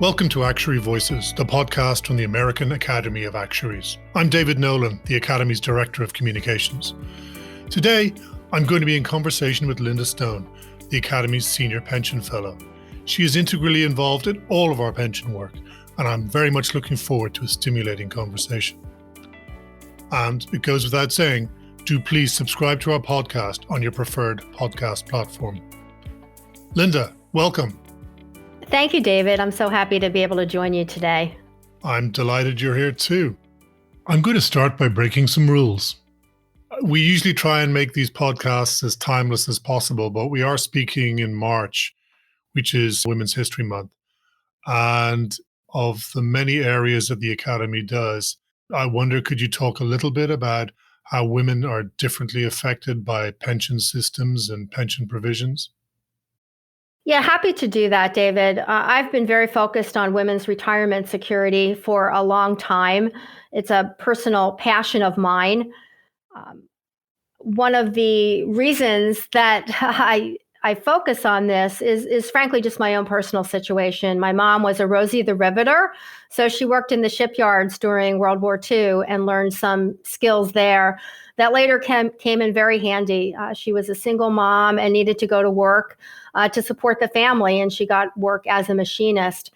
Welcome to Actuary Voices, the podcast from the American Academy of Actuaries. I'm David Nolan, the Academy's Director of Communications. Today, I'm going to be in conversation with Linda Stone, the Academy's Senior Pension Fellow. She is integrally involved in all of our pension work, and I'm very much looking forward to a stimulating conversation. And it goes without saying, do please subscribe to our podcast on your preferred podcast platform. Linda, welcome. Thank you, David. I'm so happy to be able to join you today. I'm delighted you're here too. I'm going to start by breaking some rules. We usually try and make these podcasts as timeless as possible, but we are speaking in March, which is Women's History Month. And of the many areas that the Academy does, I wonder, could you talk a little bit about how women are differently affected by pension systems and pension provisions? Yeah, happy to do that, David. I've been very focused on women's retirement security for a long time. It's a personal passion of mine. One of the reasons that I focus on this is frankly just my own personal situation. My mom was a Rosie the Riveter, so she worked in the shipyards during World War II and learned some skills there that later came in very handy. She was a single mom and needed to go to work to support the family, and she got work as a machinist.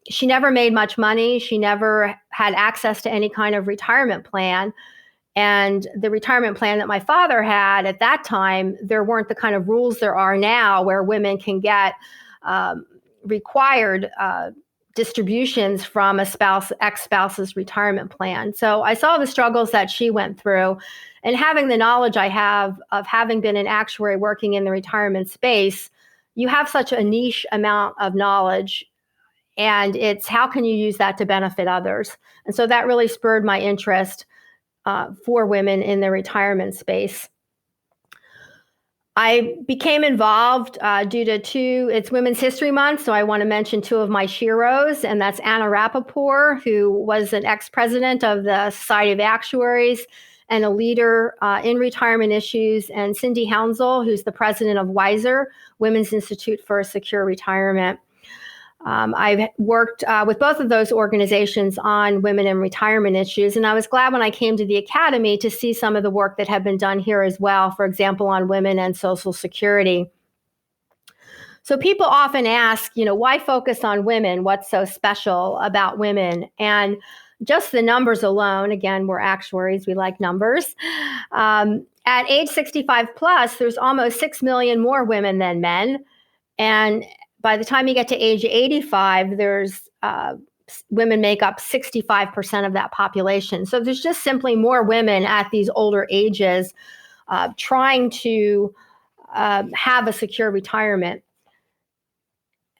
She never made much money. She never had access to any kind of retirement plan. And the retirement plan that my father had at that time, there weren't the kind of rules there are now where women can get required distributions from a ex-spouse's retirement plan. So I saw the struggles that she went through, and having the knowledge I have of having been an actuary working in the retirement space, you have such a niche amount of knowledge, and it's how can you use that to benefit others? And so that really spurred my interest for women in the retirement space. I became involved due to it's Women's History Month, so I want to mention two of my sheroes, and that's Anna Rappaport, who was an ex-president of the Society of Actuaries and a leader in retirement issues, and Cindy Hounsel, who's the president of WISER, Women's Institute for a Secure Retirement. I've worked with both of those organizations on women in retirement issues, and I was glad when I came to the Academy to see some of the work that had been done here as well, for example, on women and Social Security. So people often ask, why focus on women? What's so special about women? And just the numbers alone, again, we're actuaries, we like numbers. At age 65 plus, there's almost 6 million more women than men. And by the time you get to age 85, there's women make up 65% of that population. So there's just simply more women at these older ages trying to have a secure retirement.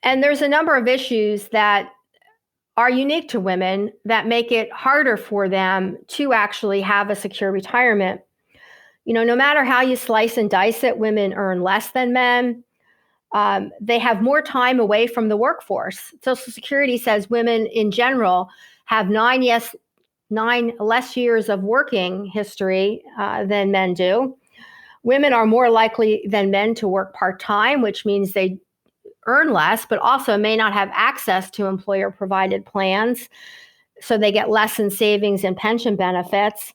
And there's a number of issues that are unique to women that make it harder for them to actually have a secure retirement. No matter how you slice and dice it, women earn less than men. They have more time away from the workforce. Social Security says women in general have 9 less years of working history than men do. Women are more likely than men to work part-time, which means they earn less, but also may not have access to employer-provided plans. So they get less in savings and pension benefits.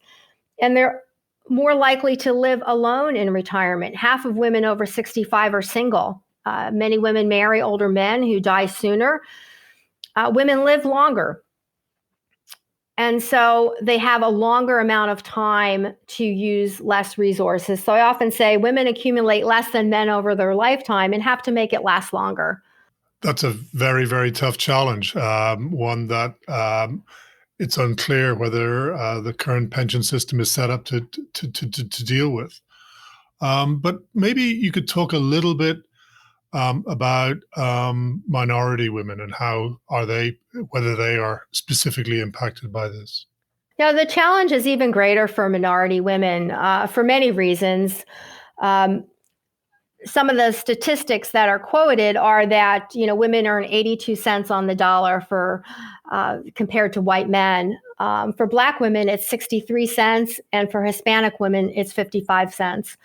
And they're more likely to live alone in retirement. Half of women over 65 are single. Many women marry older men who die sooner. Women live longer. And so they have a longer amount of time to use less resources. So I often say women accumulate less than men over their lifetime and have to make it last longer. That's a very, very tough challenge, one that it's unclear whether the current pension system is set up to deal with. But maybe you could talk a little bit about minority women and whether they are specifically impacted by this. The challenge is even greater for minority women for many reasons. Some of the statistics that are quoted are that women earn 82 cents on the dollar for compared to white men. For Black women, it's 63 cents, and for Hispanic women, it's 55 cents.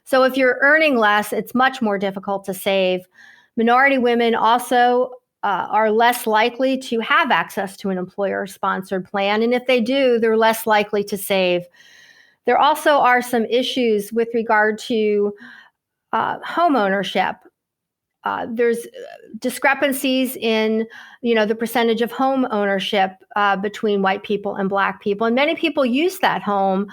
So if you're earning less, it's much more difficult to save. Minority women also are less likely to have access to an employer-sponsored plan. And if they do, they're less likely to save. There also are some issues with regard to home ownership. There's discrepancies in, the percentage of home ownership between white people and Black people. And many people use that home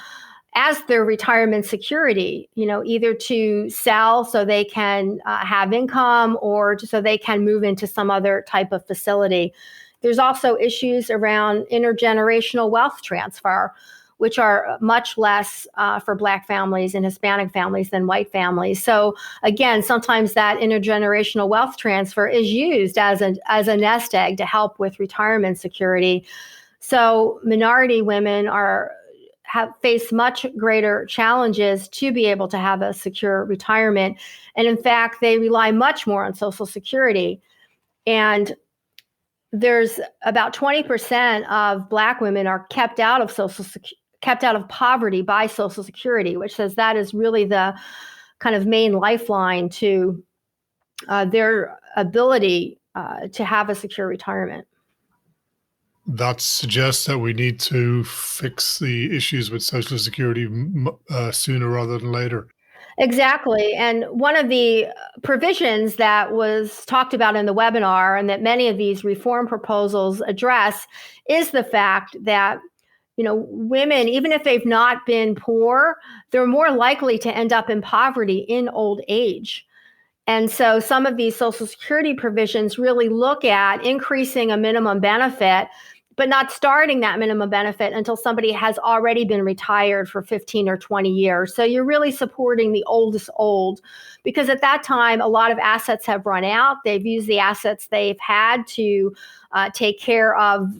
as their retirement security, either to sell so they can have income or so they can move into some other type of facility. There's also issues around intergenerational wealth transfer, which are much less for Black families and Hispanic families than white families. So again, sometimes that intergenerational wealth transfer is used as a nest egg to help with retirement security. So minority women face much greater challenges to be able to have a secure retirement. And in fact, they rely much more on Social Security. And there's about 20% of Black women are kept out of poverty by Social Security, which says that is really the kind of main lifeline to their ability to have a secure retirement. That suggests that we need to fix the issues with Social Security sooner rather than later. Exactly. And one of the provisions that was talked about in the webinar and that many of these reform proposals address is the fact that women, even if they've not been poor, they're more likely to end up in poverty in old age. And so some of these Social Security provisions really look at increasing a minimum benefit, but not starting that minimum benefit until somebody has already been retired for 15 or 20 years. So you're really supporting the oldest old, because at that time, a lot of assets have run out. They've used the assets they've had to take care of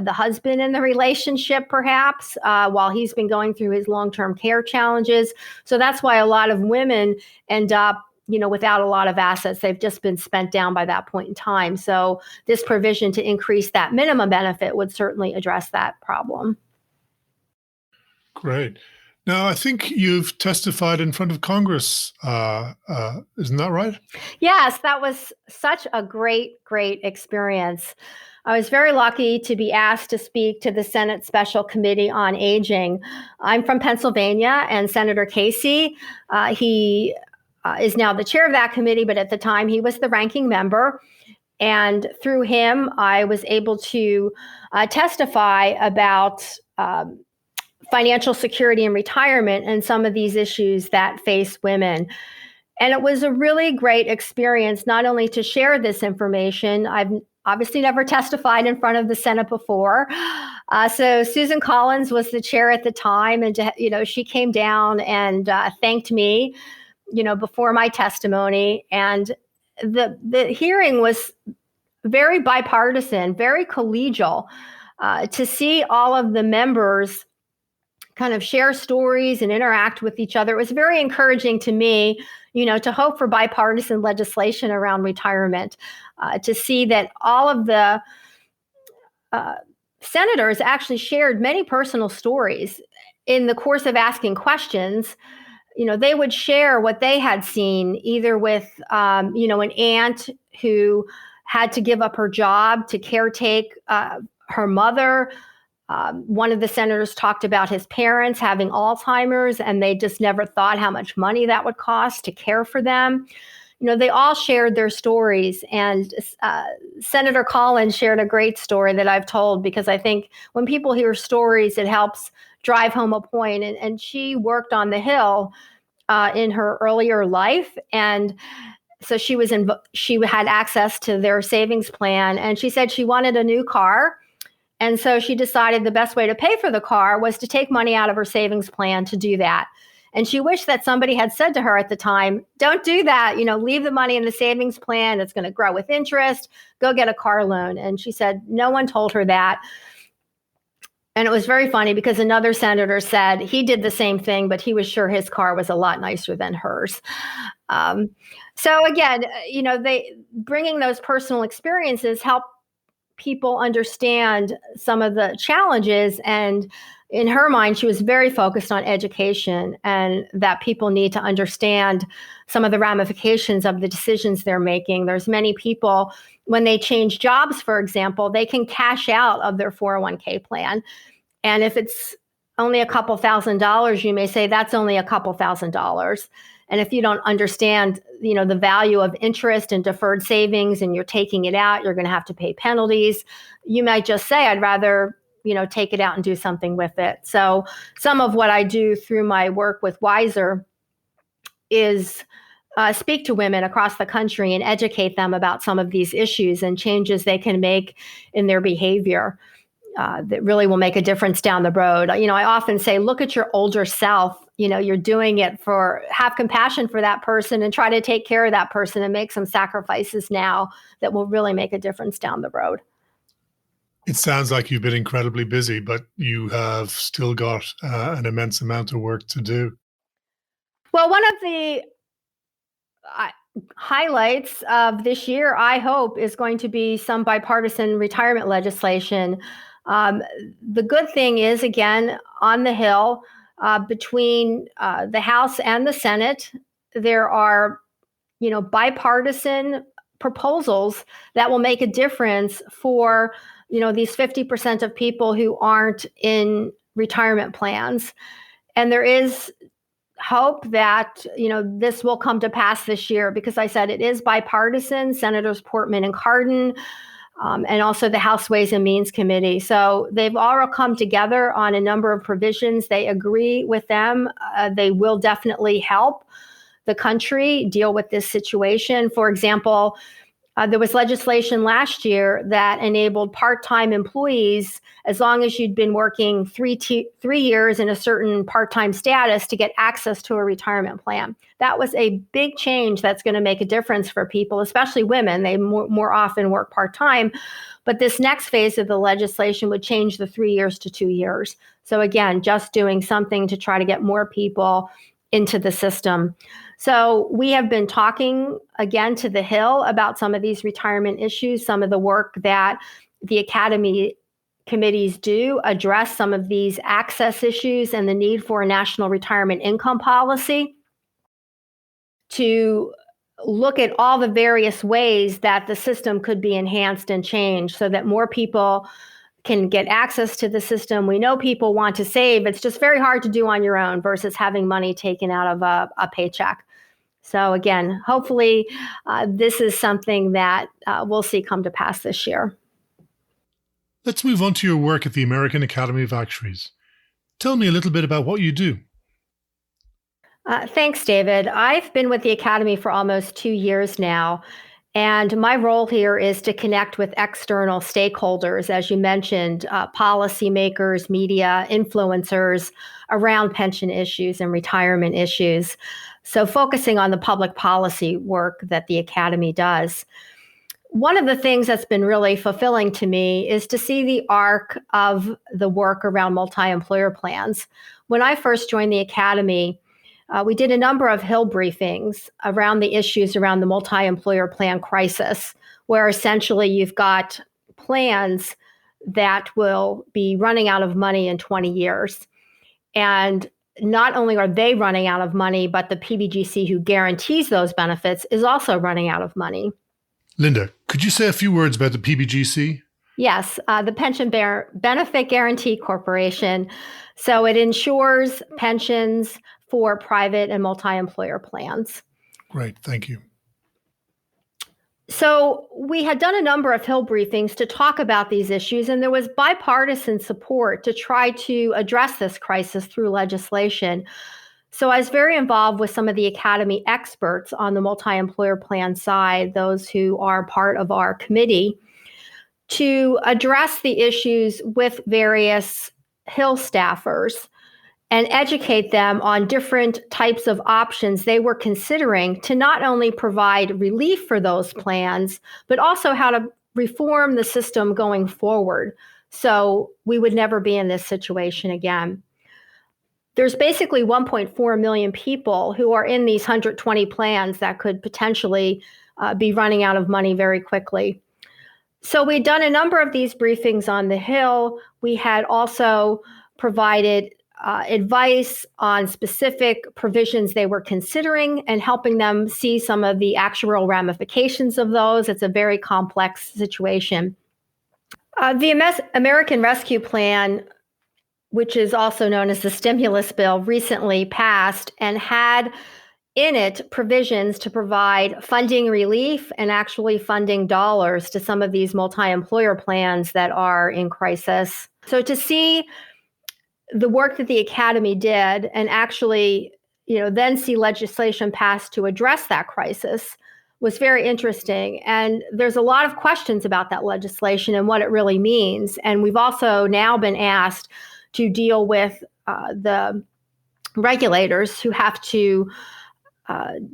the husband in the relationship, perhaps, while he's been going through his long-term care challenges. So that's why a lot of women end up without a lot of assets. They've just been spent down by that point in time. So this provision to increase that minimum benefit would certainly address that problem. Great. Now, I think you've testified in front of Congress. Isn't that right? Yes, that was such a great experience. I was very lucky to be asked to speak to the Senate Special Committee on Aging. I'm from Pennsylvania, and Senator Casey, he is now the chair of that committee, but at the time he was the ranking member. And through him, I was able to testify about financial security and retirement and some of these issues that face women. And it was a really great experience, not only to share this information. I've obviously never testified in front of the Senate before. So Susan Collins was the chair at the time, and she came down and thanked me before my testimony. And the hearing was very bipartisan, very collegial, to see all of the members kind of share stories and interact with each other. It was very encouraging to me, to hope for bipartisan legislation around retirement, to see that all of the senators actually shared many personal stories in the course of asking questions. They would share what they had seen, either with, an aunt who had to give up her job to caretake her mother. One of the senators talked about his parents having Alzheimer's, and they just never thought how much money that would cost to care for them. They all shared their stories. And Senator Collins shared a great story that I've told, because I think when people hear stories, it helps drive home a point. And she worked on the Hill in her earlier life. And so she had access to their savings plan. And she said she wanted a new car. And so she decided the best way to pay for the car was to take money out of her savings plan to do that. And she wished that somebody had said to her at the time, don't do that, leave the money in the savings plan. It's going to grow with interest. Go get a car loan. And she said no one told her that. And it was very funny, because another senator said he did the same thing, but he was sure his car was a lot nicer than hers. So again, they bringing those personal experiences help people understand some of the challenges and in her mind, she was very focused on education and that people need to understand some of the ramifications of the decisions they're making. There's many people, when they change jobs, for example, they can cash out of their 401k plan. And if it's only a couple $1,000s, you may say that's only a couple $1,000s. And if you don't understand, the value of interest and deferred savings and you're taking it out, you're going to have to pay penalties. You might just say, I'd rather take it out and do something with it. So some of what I do through my work with Wiser is speak to women across the country and educate them about some of these issues and changes they can make in their behavior that really will make a difference down the road. I often say, look at your older self. You're doing it have compassion for that person and try to take care of that person and make some sacrifices now that will really make a difference down the road. It sounds like you've been incredibly busy, but you have still got an immense amount of work to do. Well, one of the highlights of this year, I hope, is going to be some bipartisan retirement legislation. The good thing is, again, on the Hill, between the House and the Senate, there are, bipartisan proposals that will make a difference for these 50% of people who aren't in retirement plans. And there is hope that, this will come to pass this year because I said it is bipartisan, Senators Portman and Cardin, and also the House Ways and Means Committee. So they've all come together on a number of provisions. They agree with them. They will definitely help the country deal with this situation. For example, there was legislation last year that enabled part-time employees, as long as you'd been working 3 years in a certain part-time status, to get access to a retirement plan. That was a big change that's going to make a difference for people, especially women. They more often work part-time. But this next phase of the legislation would change the 3 years to 2 years. So again, just doing something to try to get more people into the system. So we have been talking again to the Hill about some of these retirement issues, some of the work that the Academy committees do address some of these access issues and the need for a national retirement income policy to look at all the various ways that the system could be enhanced and changed so that more people can get access to the system. We know people want to save. It's just very hard to do on your own versus having money taken out of a paycheck. So again, hopefully this is something that we'll see come to pass this year. Let's move on to your work at the American Academy of Actuaries. Tell me a little bit about what you do. Thanks, David. I've been with the Academy for almost 2 years now. And my role here is to connect with external stakeholders, as you mentioned, policymakers, media, influencers around pension issues and retirement issues. So focusing on the public policy work that the Academy does. One of the things that's been really fulfilling to me is to see the arc of the work around multi-employer plans. When I first joined the Academy, we did a number of Hill briefings around the issues around the multi-employer plan crisis, where essentially you've got plans that will be running out of money in 20 years. And not only are they running out of money, but the PBGC who guarantees those benefits is also running out of money. Linda, could you say a few words about the PBGC? Yes, the Pension Benefit Guaranty Corporation. So it insures pensions for private and multi-employer plans. Great, thank you. So we had done a number of Hill briefings to talk about these issues, and there was bipartisan support to try to address this crisis through legislation. So I was very involved with some of the Academy experts on the multi-employer plan side, those who are part of our committee, to address the issues with various Hill staffers and educate them on different types of options they were considering to not only provide relief for those plans, but also how to reform the system going forward so we would never be in this situation again. There's basically 1.4 million people who are in these 120 plans that could potentially be running out of money very quickly. So we'd done a number of these briefings on the Hill. We had also provided advice on specific provisions they were considering and helping them see some of the actuarial ramifications of those. It's a very complex situation. The American Rescue Plan, which is also known as the stimulus bill, recently passed and had in it provisions to provide funding relief and actually funding dollars to some of these multi-employer plans that are in crisis. So to see the work that the Academy did and actually, then see legislation passed to address that crisis was very interesting. And there's a lot of questions about that legislation and what it really means. And we've also now been asked to deal with the regulators who have to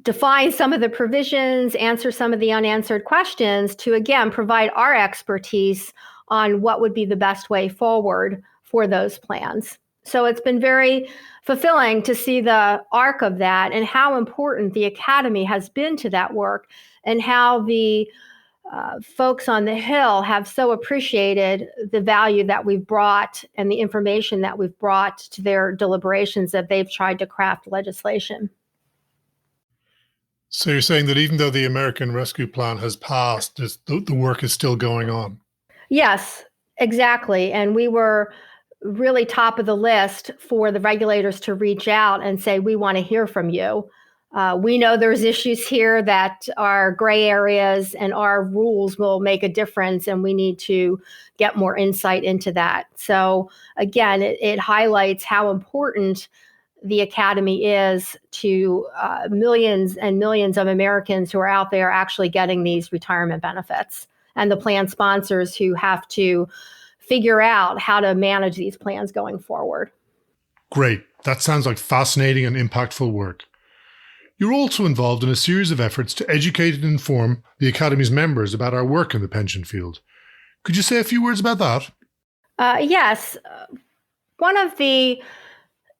define some of the provisions, answer some of the unanswered questions to, again, provide our expertise on what would be the best way forward for those plans. So it's been very fulfilling to see the arc of that and how important the Academy has been to that work and how the folks on the Hill have so appreciated the value that we've brought and the information that we've brought to their deliberations that they've tried to craft legislation. So you're saying that even though the American Rescue Plan has passed, the work is still going on? Yes, exactly. And we were really top of the list for the regulators to reach out and say, we want to hear from you. We know there's issues here that are gray areas and our rules will make a difference and we need to get more insight into that. So again, it highlights how important the Academy is to millions and millions of Americans who are out there actually getting these retirement benefits and the plan sponsors who have to figure out how to manage these plans going forward. Great. That sounds like fascinating and impactful work. You're also involved in a series of efforts to educate and inform the Academy's members about our work in the pension field. Could you say a few words about that? Yes. One of the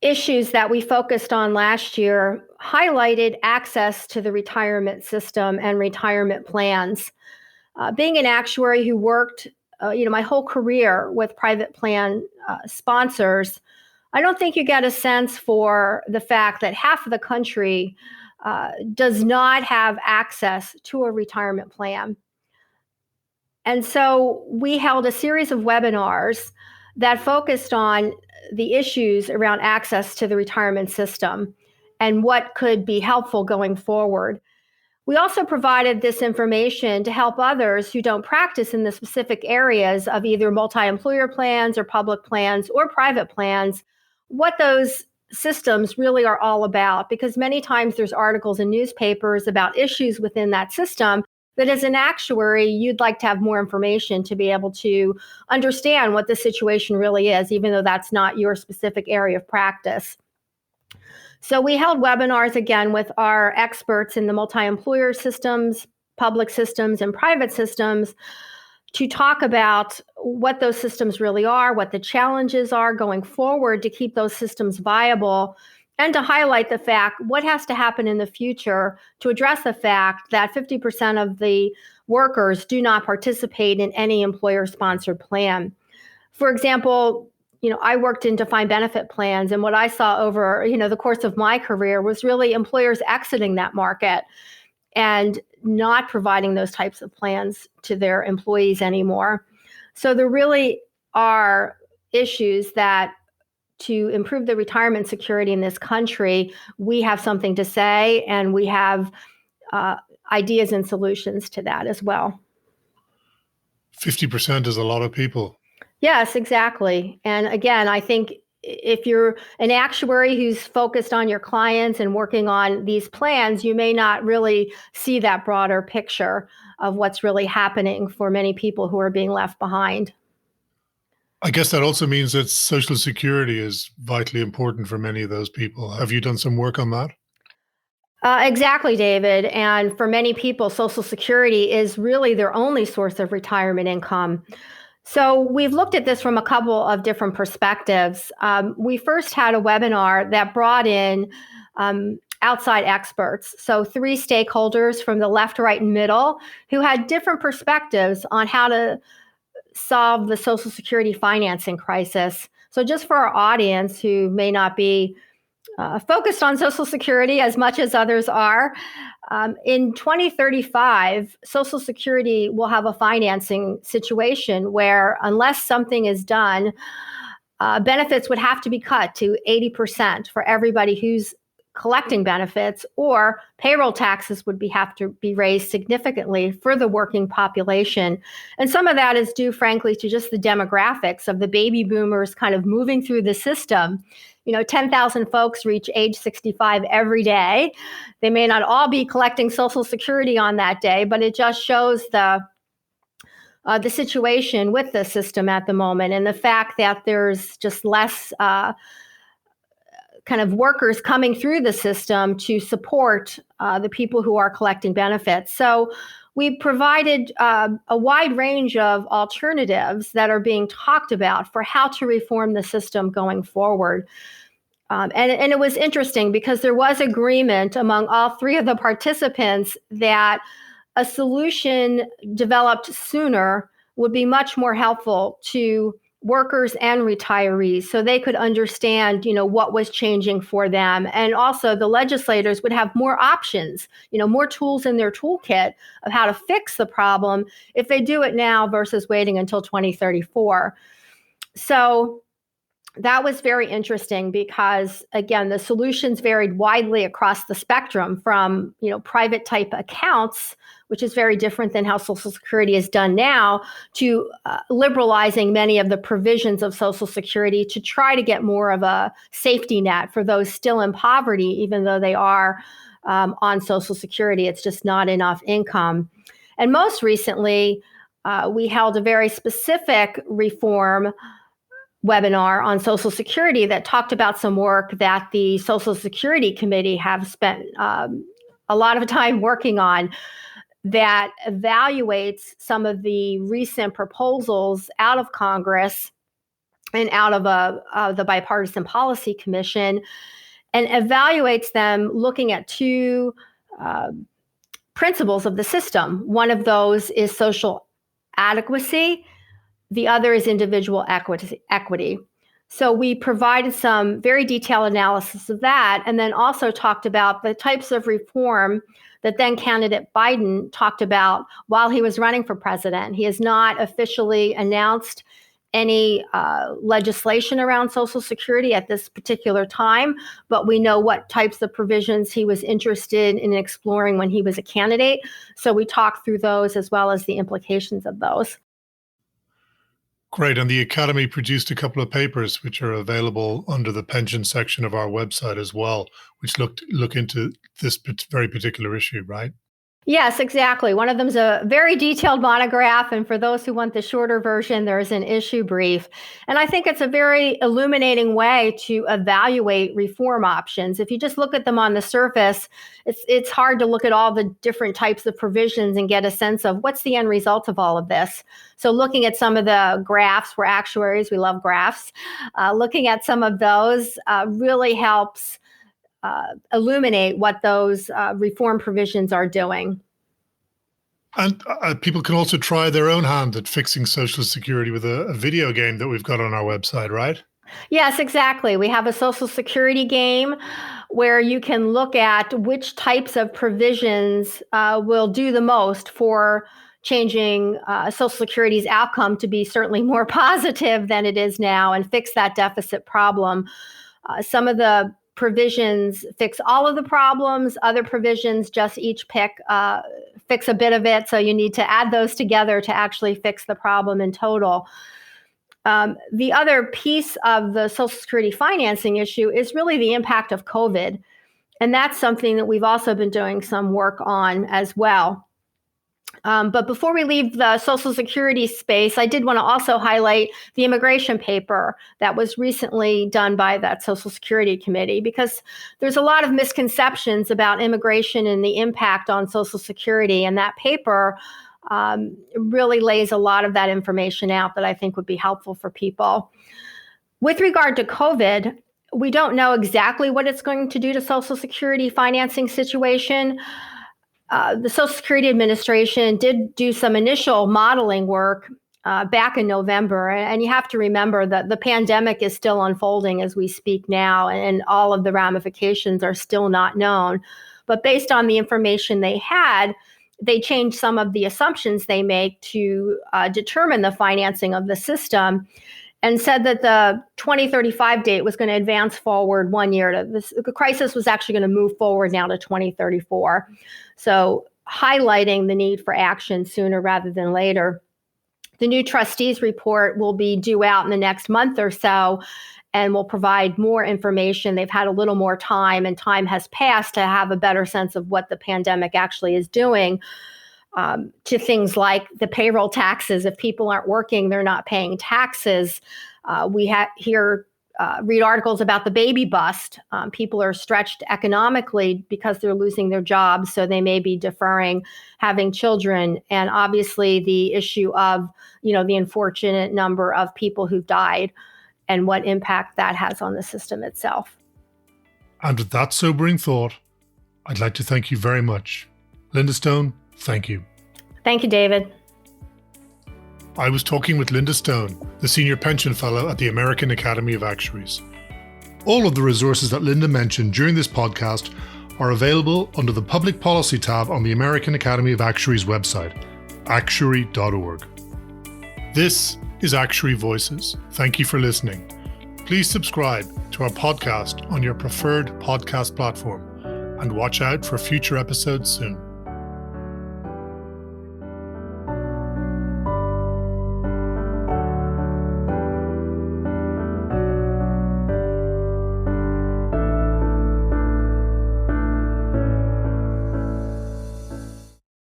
issues that we focused on last year highlighted access to the retirement system and retirement plans. Being an actuary who worked my whole career with private plan sponsors, I don't think you get a sense for the fact that half of the country does not have access to a retirement plan. And so we held a series of webinars that focused on the issues around access to the retirement system and what could be helpful going forward. We also provided this information to help others who don't practice in the specific areas of either multi-employer plans or public plans or private plans, what those systems really are all about. Because many times there's articles in newspapers about issues within that system that as an actuary, you'd like to have more information to be able to understand what the situation really is, even though that's not your specific area of practice. So we held webinars again with our experts in the multi-employer systems, public systems, and private systems to talk about what those systems really are, what the challenges are going forward to keep those systems viable, and to highlight the fact what has to happen in the future to address the fact that 50% of the workers do not participate in any employer-sponsored plan. For example, I worked in defined benefit plans, and what I saw over, the course of my career was really employers exiting that market and not providing those types of plans to their employees anymore. So there really are issues that to improve the retirement security in this country, we have something to say, and we have ideas and solutions to that as well. 50% is a lot of people. Yes, exactly. And again, I think if you're an actuary who's focused on your clients and working on these plans, you may not really see that broader picture of what's really happening for many people who are being left behind. I guess that also means that Social Security is vitally important for many of those people. Have you done some work on that? Exactly, David. And for many people, Social Security is really their only source of retirement income. So we've looked at this from a couple of different perspectives. We first had a webinar that brought in outside experts. So 3 stakeholders from the left, right, and middle who had different perspectives on how to solve the Social Security financing crisis. So just for our audience who may not be focused on Social Security as much as others are, in 2035, Social Security will have a financing situation where, unless something is done, benefits would have to be cut to 80% for everybody who's collecting benefits, or payroll taxes would have to be raised significantly for the working population. And some of that is due, frankly, to just the demographics of the baby boomers kind of moving through the system. 10,000 folks reach age 65 every day. They may not all be collecting Social Security on that day, but it just shows the situation with the system at the moment, and the fact that there's just less kind of workers coming through the system to support the people who are collecting benefits. So we provided a wide range of alternatives that are being talked about for how to reform the system going forward. And it was interesting because there was agreement among all three of the participants that a solution developed sooner would be much more helpful to workers and retirees, so they could understand, what was changing for them. And also the legislators would have more options, more tools in their toolkit of how to fix the problem if they do it now versus waiting until 2034. So that was very interesting because, again, the solutions varied widely across the spectrum from, private type accounts, which is very different than how Social Security is done now, to liberalizing many of the provisions of Social Security to try to get more of a safety net for those still in poverty, even though they are on Social Security. It's just not enough income. And most recently, we held a very specific reform webinar on Social Security that talked about some work that the Social Security Committee have spent a lot of time working on, that evaluates some of the recent proposals out of Congress and out of the Bipartisan Policy Commission, and evaluates them looking at two principles of the system. One of those is social adequacy. The other is individual equity. So we provided some very detailed analysis of that, and then also talked about the types of reform that then candidate Biden talked about while he was running for president. He has not officially announced any legislation around Social Security at this particular time, but we know what types of provisions he was interested in exploring when he was a candidate. So we talked through those as well as the implications of those. Great. And the Academy produced a couple of papers which are available under the pension section of our website as well, which look into this very particular issue, right? Yes, exactly. One of them is a very detailed monograph, and for those who want the shorter version, there's an issue brief. And I think it's a very illuminating way to evaluate reform options. If you just look at them on the surface, it's hard to look at all the different types of provisions and get a sense of what's the end result of all of this. So looking at some of the graphs, we're actuaries, we love graphs, looking at some of those really helps illuminate what those reform provisions are doing. And people can also try their own hand at fixing Social Security with a video game that we've got on our website, right? Yes, exactly. We have a Social Security game where you can look at which types of provisions will do the most for changing Social Security's outcome to be certainly more positive than it is now and fix that deficit problem. Some of the provisions fix all of the problems. Other provisions just each fix a bit of it. So you need to add those together to actually fix the problem in total. The other piece of the Social Security financing issue is really the impact of COVID. And that's something that we've also been doing some work on as well. But before we leave the Social Security space, I did want to also highlight the immigration paper that was recently done by that Social Security Committee, because there's a lot of misconceptions about immigration and the impact on Social Security. And that paper really lays a lot of that information out that I think would be helpful for people. With regard to COVID, we don't know exactly what it's going to do to Social Security financing situation. The Social Security Administration did do some initial modeling work back in November. And you have to remember that the pandemic is still unfolding as we speak now, and all of the ramifications are still not known. But based on the information they had, they changed some of the assumptions they make to determine the financing of the system, and said that the 2035 date was going to advance forward 1 year. The crisis was actually going to move forward now to 2034. So highlighting the need for action sooner rather than later. The new trustees report will be due out in the next month or so and will provide more information. They've had a little more time, and time has passed to have a better sense of what the pandemic actually is doing to things like the payroll taxes. If people aren't working, they're not paying taxes. We read articles about the baby bust. People are stretched economically because they're losing their jobs, so they may be deferring having children. And obviously the issue of, the unfortunate number of people who've died and what impact that has on the system itself. And with that sobering thought, I'd like to thank you very much. Linda Stone, thank you. Thank you, David. I was talking with Linda Stone, the Senior Pension Fellow at the American Academy of Actuaries. All of the resources that Linda mentioned during this podcast are available under the Public Policy tab on the American Academy of Actuaries website, actuary.org. This is Actuary Voices. Thank you for listening. Please subscribe to our podcast on your preferred podcast platform and watch out for future episodes soon.